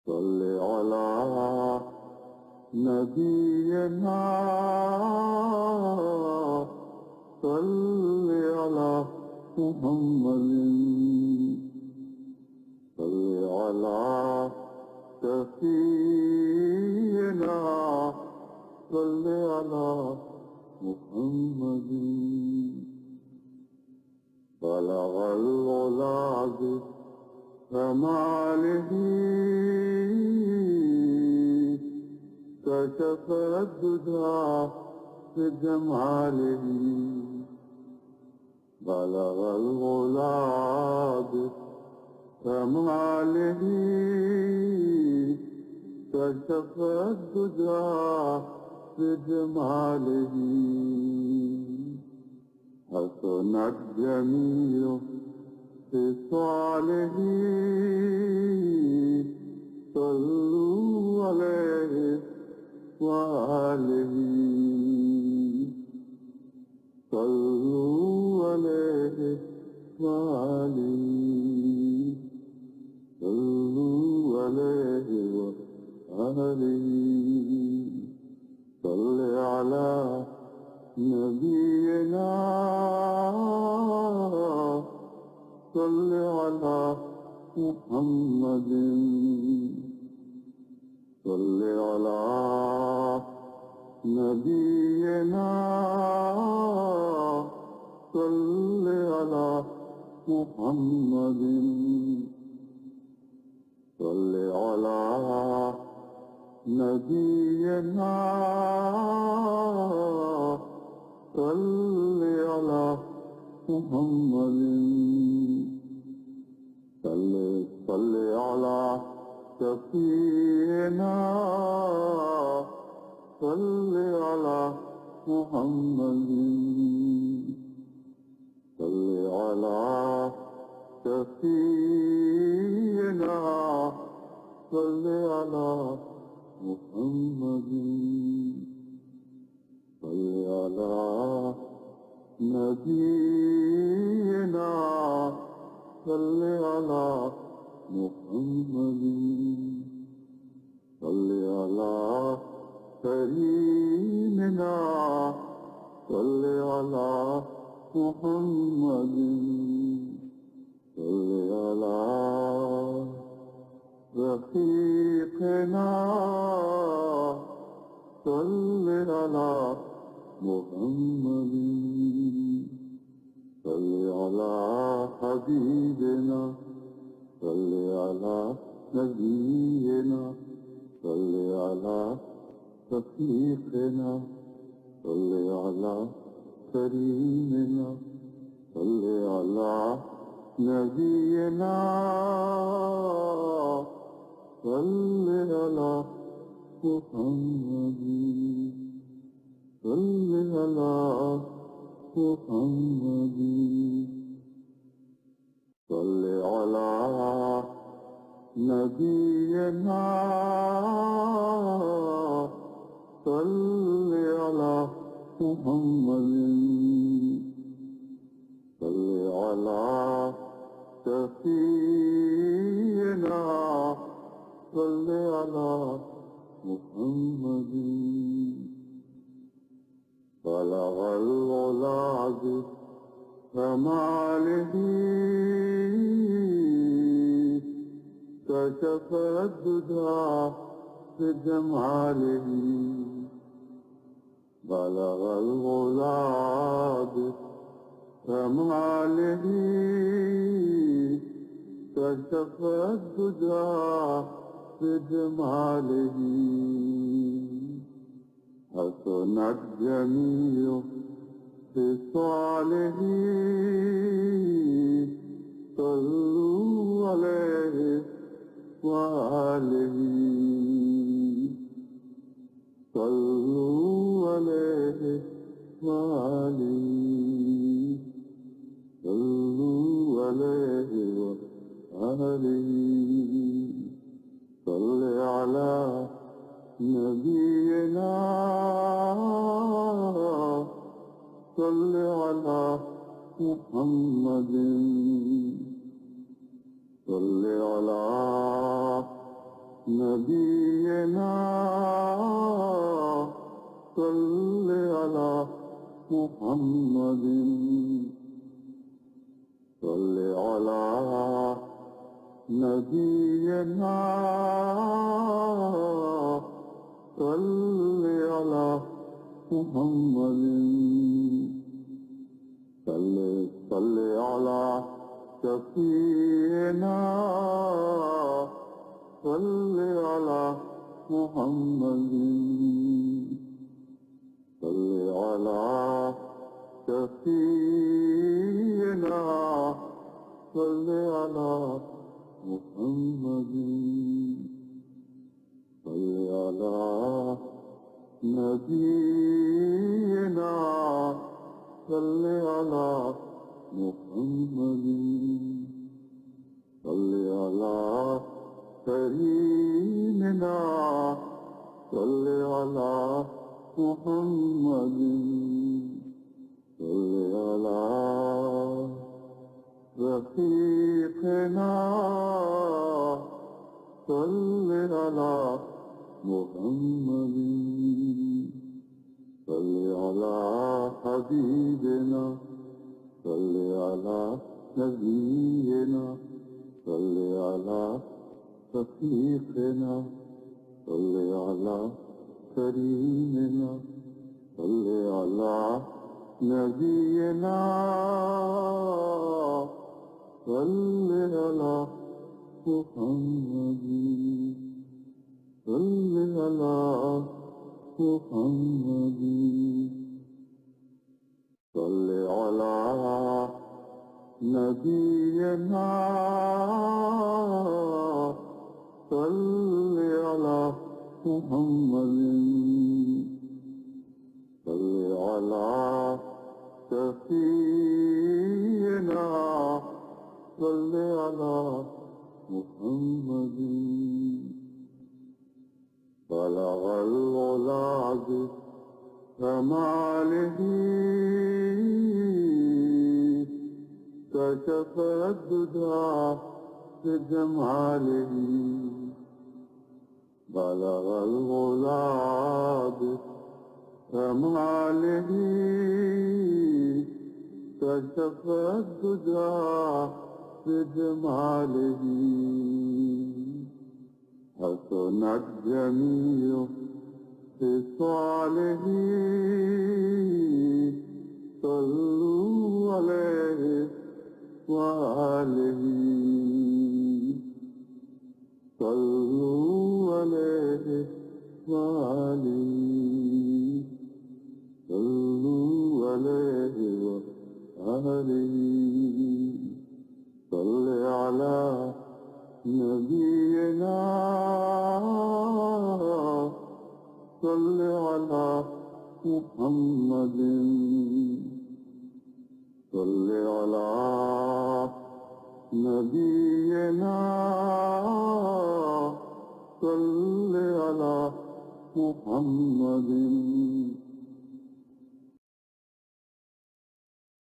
صل على نبينا صل على محمد صل على سيدنا صل على محمد بلغ العلا بكماله كشف الدجى بجماله بلغ العلا بكماله كشف الدجى بجماله حسنت جميع خصاله صلوا عليه وآله صلوا عليه وآله صلوا عليه وآله صل على نبينا صل على محمد صل على نبينا صل على محمد صل على نبينا صل على محمد صل على سفينا صل على محمد صل على سفينا صل على محمد صل على نبينا صل على محمد صل على كريمنا صل على محمد صل على رفيقنا صل على محمد صل على حبيبنا صل على نبينا صل على رفيقنا صل على كريمنا صل على نبينا صل على محمد صل على محمد صل على نبينا صل على محمد صل على سفينا صل على محمد بلغ العلا بكماله كشف الدجى بجماله بلغ العلا بكماله كشف الدجى بجماله حسنت جميع خصاله صلوا عليه وآله صلوا عليه وآله صلوا عليه وآله صل على نبينا صل على محمد صل على محمد صل على نبينا صل على محمد صل على شفيعنا صل على محمد صل على شفيعنا صل على محمد صل على نبينا صل على محمد صل على كريمنا صل على محمد صل على رفيقنا صل على محمد صل على حبيبنا صل على نبينا صل على رفيقنا صل على كريمنا صل على نبينا صل على محمد صل على محمد صل على نبينا صل على محمد صل على شفيعنا صل على محمد بلغ العلا بكماله كشف الدجى بجماله بلغ العلا بكماله كشف الدجى بجماله حسنت جميع خصاله صلوا عليه وآله صلوا عليه وآله صلوا عليه وآله صل على نبينا صل على محمد صل على نبينا صل على محمد